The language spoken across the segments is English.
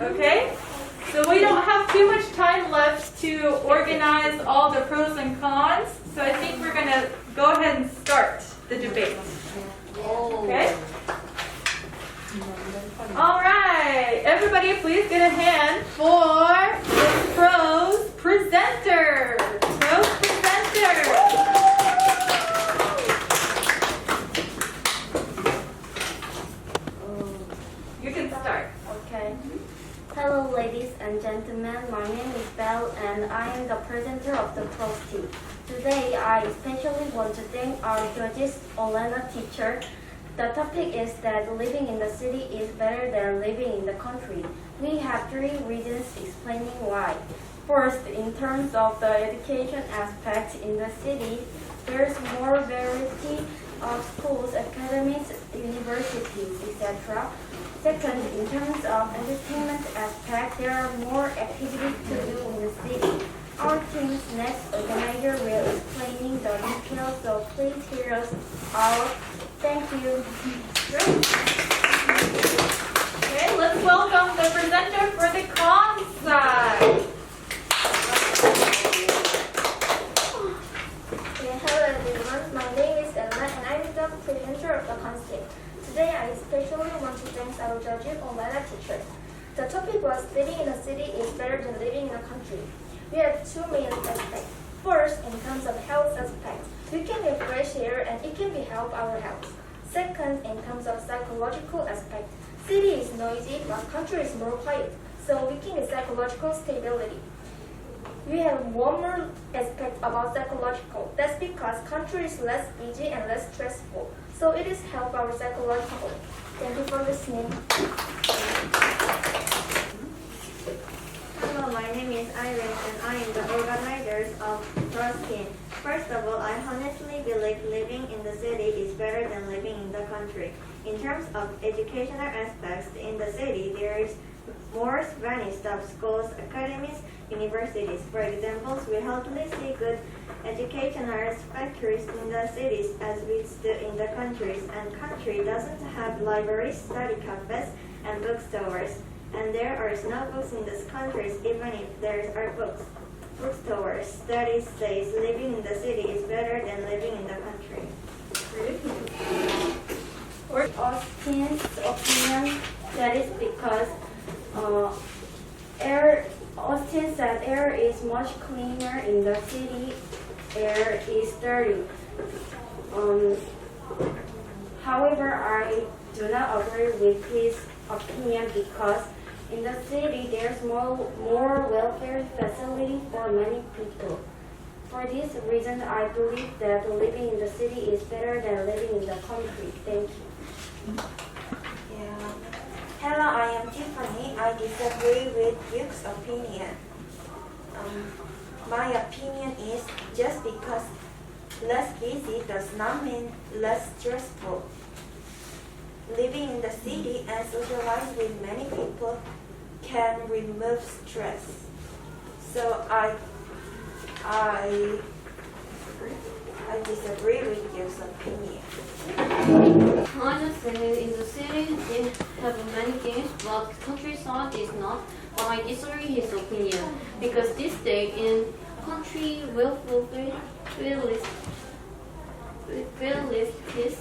Okay? So we don't have too much time left to organize all the pros and cons. So I think we're going to go ahead and start the debate. Okay? All right. Everybody please get a hand for the pros presenter. Pros presenter. You can start. Okay. Hello, ladies and gentlemen. My name is Belle, and I am the presenter of the pros team. Today, I especially want to thank our judges, Olena teacher. The topic is that living in the city is better than living in the country. We have 3 reasons explaining why. First, in terms of the education aspect in the city, there's more variety of schools, academies, universities, etc. Second, in terms of entertainment aspect, there are more activities to do in the city. Our team's next organizer will explain the details, so please hear us out. Thank you. Great. Okay, let's welcome the presenter for the cons side. Hello everyone, my name is Emma and I'm the presenter of the concept. Today I especially want to thank our judges on Lana teachers. The topic was living in a city is better than living in a country. We have 2 main aspects. First, in terms of health aspect, we can get fresh air and it can be help our health. Second, in terms of psychological aspect, city is noisy but country is more quiet, so we can get psychological stability. We have one more aspect about psychological. That's because country is less busy and less stressful. So it is help our psychological. Thank you for listening. Hello, my name is Iris and I am the organizer of Pros Team. First of all, I honestly believe living in the city is better than living in the country. In terms of educational aspects, in the city there is more Spanish of schools, academies, universities. For example, we hardly see good educational factories in the cities as we do in the countries, and country doesn't have libraries, study cafes, and bookstores. And there are no books in these countries, even if there are bookstores. Studies says living in the city is better than living in the country. Austin's opinion, that is because Austin said air is much cleaner in the city. Air is dirty. However, I do not agree with his opinion because in the city there's more welfare facility for many people. For this reason, I believe that living in the city is better than living in the country. Thank you. Hello, I am Tiffany. I disagree with Duke's opinion. My opinion is just because less busy does not mean less stressful. Living in the city and socialize with many people can remove stress. So I disagree with Duke's opinion. Honestly, in the city they have many games, but countryside is not. But I disagree his opinion because this day in country will peace.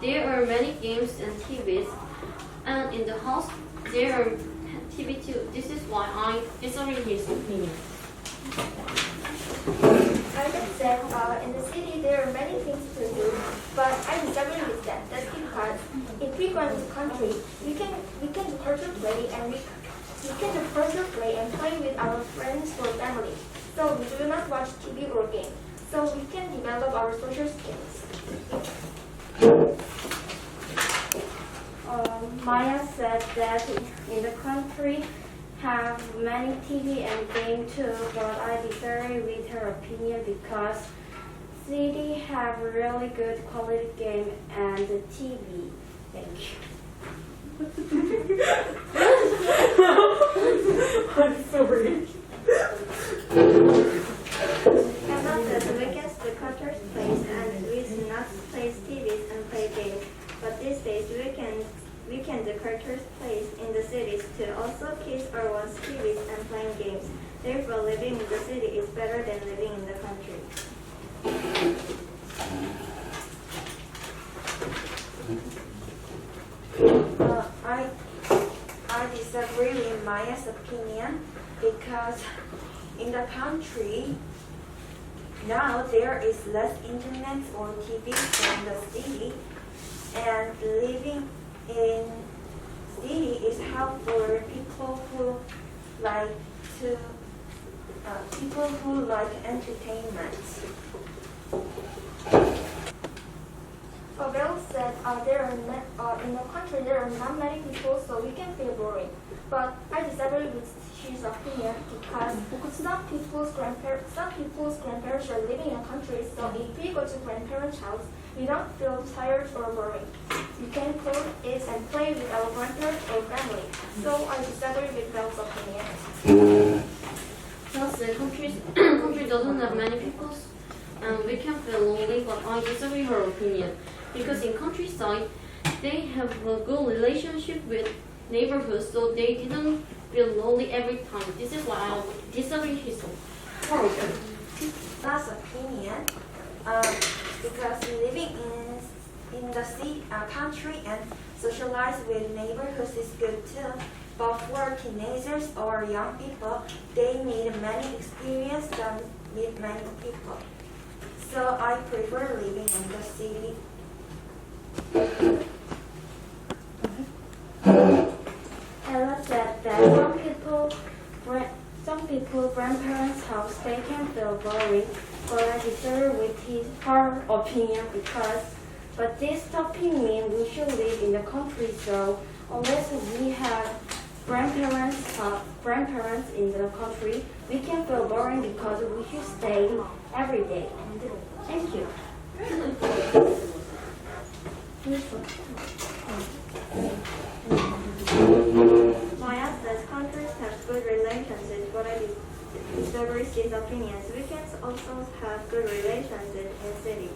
There are many games and TVs, and in the house there are TV too. This is why I disagree his opinion. I just said in the city there are many things to do, but I disagree with that. That's because if we go to the country, we can do culture play and we can do culture play and play with our friends or family. So we do not watch TV or game. So we can develop our social skills. Maya said that in the country have many TV and game too, but I disagree with her opinion because city have really good quality game and TV. Thank you. I'm sorry. And after the weekends, the culture plays and we do not play TVs and play games. But these days, weekend the characters place in the cities too. Also, kids are watching TVs and playing games. Therefore, living in the city is better than living in the country. I disagree with Maya's opinion because in the country now there is less internet or TV than the city, and living in city is helpful for people who like entertainment. Bill said in the country there are not many people, so we can feel boring. But I disagree with his opinion because some people's grandparents are living in a country, so if we go to grandparents' house, we don't feel tired or boring. We can cook, eat, and play with our grandparents or family. So I disagree with Bill's opinion. Plus, the country doesn't have many people, and we can feel lonely, but I disagree her opinion. Because in countryside, they have a good relationship with neighborhoods, so they didn't feel lonely every time. This is why I disagree his opinion. That's opinion. Because living in the country and socialize with neighborhoods is good too. But for teenagers or young people, they need many experience than meet many people. So I prefer living in the city. Ella said that some people grandparents' house they can feel boring, but I disagree with her opinion but this topic means we should live in the country, so unless we have grandparents in the country, we can feel boring because we should stay every day. Thank you. Maya says countries have good relationships, but I disagree with his opinions. We can also have good relationships in city.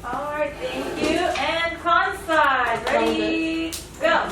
All right, thank you. And Kansai, ready, go.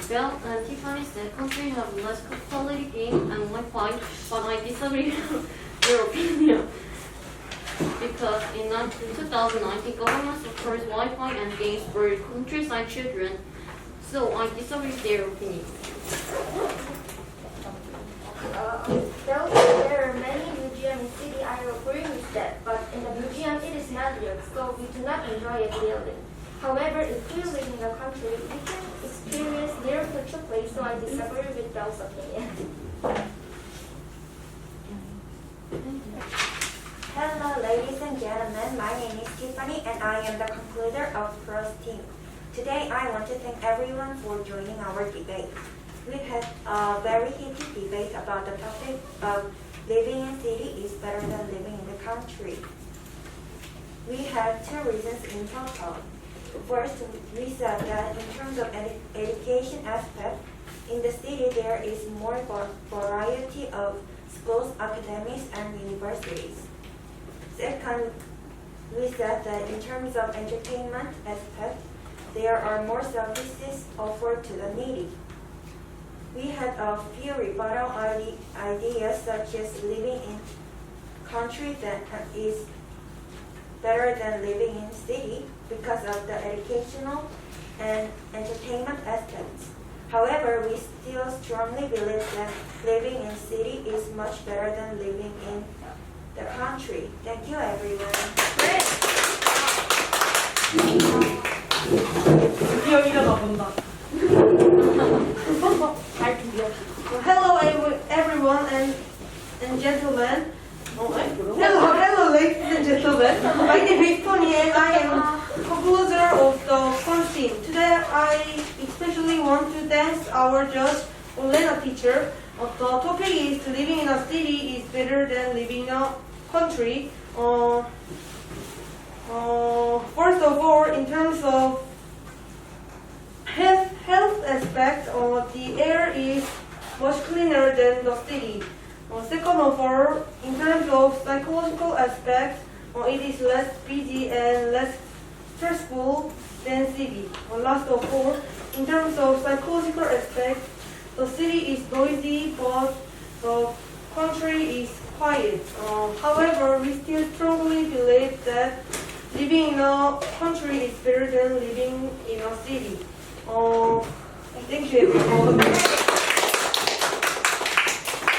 Well, Tiffany said country have less quality game and Wi-Fi, but I disagree with your opinion. Because in 2019, government supports Wi-Fi and games for countryside children, so I disagree with their opinion. Bill said there are many museums in city. I agree with that, but in the museum it is not real, so we do not enjoy it really. However, if we live in the country, we can experience their culture place, so I disagree with Bill's opinion. Hello, ladies and gentlemen. My name is Tiffany, and I am the concluder of Pros team. Today, I want to thank everyone for joining our debate. We had a very heated debate about the topic of living in city is better than living in the country. We had two reasons in total. First, we said that in terms of education aspect, in the city there is more variety of schools, academies, and universities. Second, we said that in terms of entertainment aspect, there are more services offered to the needy. We had a few rebuttal ideas such as living in country that is better than living in city because of the educational and entertainment aspects. However, we still strongly believe that living in city is much better than living in the country. Thank you, everyone. 드디어 일어나 본다. Hello, everyone and gentlemen. Hello, ladies and gentlemen. My name is Tony, and I am composer of the front team. Today, I especially want to thank our judge, Olena teacher. The topic is living in a city is better than living in a country. First of all, in terms of health aspect, the air is much cleaner than the city. Second of all, in terms of psychological aspect, It is less busy and less stressful than city. Last of all, in terms of psychological aspect, the city is noisy, but the country is quiet. However, we still strongly believe that living in a country is better than living in a city. Thank you, everyone.